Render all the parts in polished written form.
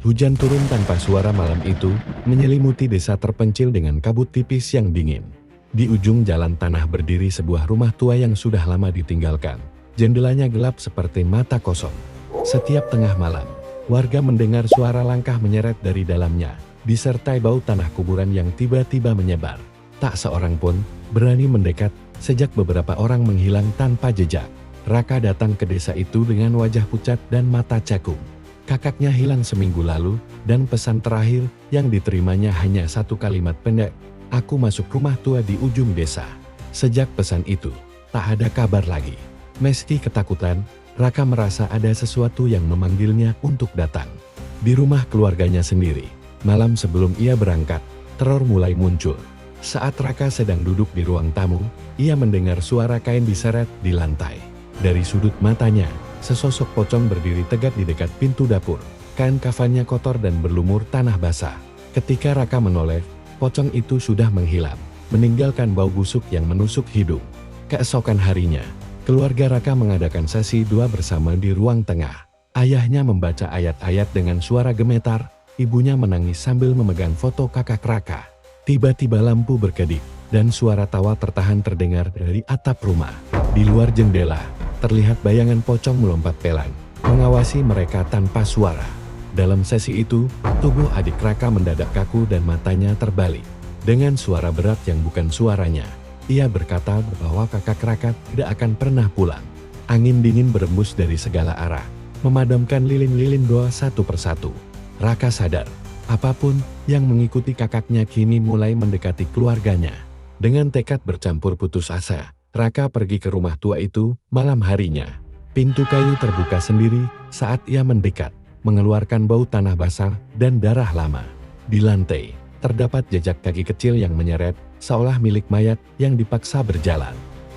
Hujan turun tanpa suara malam itu, menyelimuti desa terpencil dengan kabut tipis yang dingin. Di ujung jalan tanah berdiri sebuah rumah tua yang sudah lama ditinggalkan. Jendelanya gelap seperti mata kosong. Setiap tengah malam, warga mendengar suara langkah menyeret dari dalamnya, disertai bau tanah kuburan yang tiba-tiba menyebar. Tak seorang pun berani mendekat, sejak beberapa orang menghilang tanpa jejak. Raka datang ke desa itu dengan wajah pucat dan mata cekung. Kakaknya hilang seminggu lalu, dan pesan terakhir yang diterimanya hanya satu kalimat pendek, "Aku masuk rumah tua di ujung desa." Sejak pesan itu, tak ada kabar lagi. Meski ketakutan, Raka merasa ada sesuatu yang memanggilnya untuk datang. Di rumah keluarganya sendiri, malam sebelum ia berangkat, teror mulai muncul. Saat Raka sedang duduk di ruang tamu, ia mendengar suara kain diseret di lantai. Dari sudut matanya, sesosok pocong berdiri tegak di dekat pintu dapur. Kain kafannya kotor dan berlumur tanah basah. Ketika Raka menoleh, pocong itu sudah menghilang, meninggalkan bau busuk yang menusuk hidung. Keesokan harinya, keluarga Raka mengadakan sesi dua bersama di ruang tengah. Ayahnya membaca ayat-ayat dengan suara gemetar, ibunya menangis sambil memegang foto kakak Raka. Tiba-tiba lampu berkedip, dan suara tawa tertahan terdengar dari atap rumah. Di luar jendela, terlihat bayangan pocong melompat pelan, mengawasi mereka tanpa suara. Dalam sesi itu, tubuh adik Raka mendadak kaku dan matanya terbalik. Dengan suara berat yang bukan suaranya, ia berkata bahwa kakak Raka tidak akan pernah pulang. Angin dingin berembus dari segala arah, memadamkan lilin-lilin doa satu persatu. Raka sadar, apapun yang mengikuti kakaknya kini mulai mendekati keluarganya. Dengan tekad bercampur putus asa, Raka pergi ke rumah tua itu malam harinya. Pintu kayu terbuka sendiri saat ia mendekat, mengeluarkan bau tanah basah dan darah lama. Di lantai, terdapat jejak kaki kecil yang menyeret, seolah milik mayat yang dipaksa berjalan.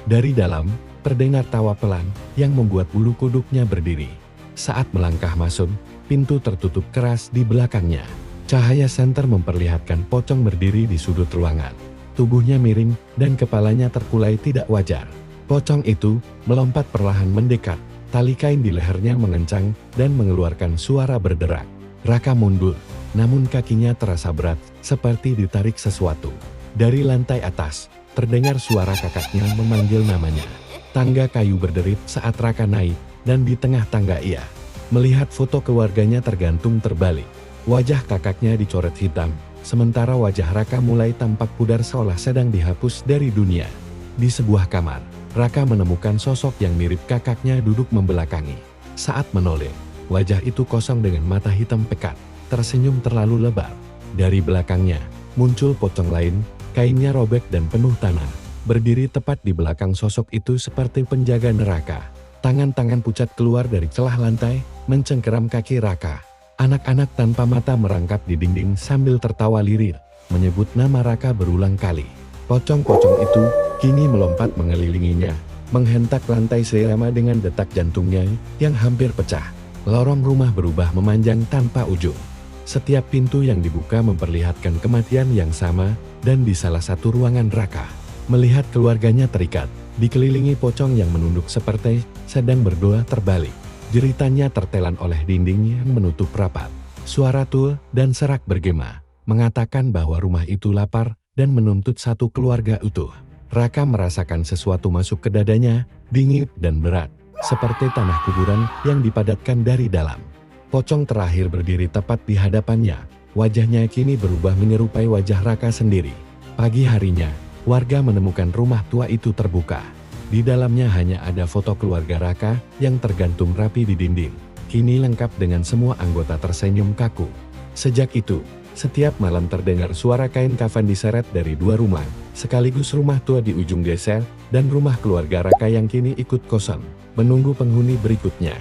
Dari dalam, terdengar tawa pelan yang membuat bulu kuduknya berdiri. Saat melangkah masuk, pintu tertutup keras di belakangnya. Cahaya senter memperlihatkan pocong berdiri di sudut ruangan. Tubuhnya miring dan kepalanya terkulai tidak wajar. Pocong itu melompat perlahan mendekat, tali kain di lehernya mengencang dan mengeluarkan suara berderak. Raka mundur, namun kakinya terasa berat, seperti ditarik sesuatu. Dari lantai atas, terdengar suara kakaknya memanggil namanya. Tangga kayu berderit saat Raka naik, dan di tengah tangga ia melihat foto keluarganya tergantung terbalik. Wajah kakaknya dicoret hitam, sementara wajah Raka mulai tampak pudar seolah sedang dihapus dari dunia. Di sebuah kamar, Raka menemukan sosok yang mirip kakaknya duduk membelakangi. Saat menoleh, wajah itu kosong dengan mata hitam pekat, tersenyum terlalu lebar. Dari belakangnya, muncul pocong lain, kainnya robek dan penuh tanah. Berdiri tepat di belakang sosok itu seperti penjaga neraka. Tangan-tangan pucat keluar dari celah lantai, mencengkeram kaki Raka. Anak-anak tanpa mata merangkap di dinding sambil tertawa lirir, menyebut nama Raka berulang kali. Pocong-pocong itu kini melompat mengelilinginya, menghentak lantai seirama dengan detak jantungnya yang hampir pecah. Lorong rumah berubah memanjang tanpa ujung. Setiap pintu yang dibuka memperlihatkan kematian yang sama, dan di salah satu ruangan Raka melihat keluarganya terikat, dikelilingi pocong yang menunduk seperti sedang berdoa terbalik. Jeritannya tertelan oleh dinding yang menutup rapat. Suara tul dan serak bergema, mengatakan bahwa rumah itu lapar dan menuntut satu keluarga utuh. Raka merasakan sesuatu masuk ke dadanya, dingin dan berat, seperti tanah kuburan yang dipadatkan dari dalam. Pocong terakhir berdiri tepat di hadapannya, wajahnya kini berubah menyerupai wajah Raka sendiri. Pagi harinya, warga menemukan rumah tua itu terbuka. Di dalamnya hanya ada foto keluarga Raka yang tergantung rapi di dinding. Kini lengkap dengan semua anggota tersenyum kaku. Sejak itu, setiap malam terdengar suara kain kafan diseret dari dua rumah, sekaligus rumah tua di ujung desa dan rumah keluarga Raka yang kini ikut kosong, menunggu penghuni berikutnya.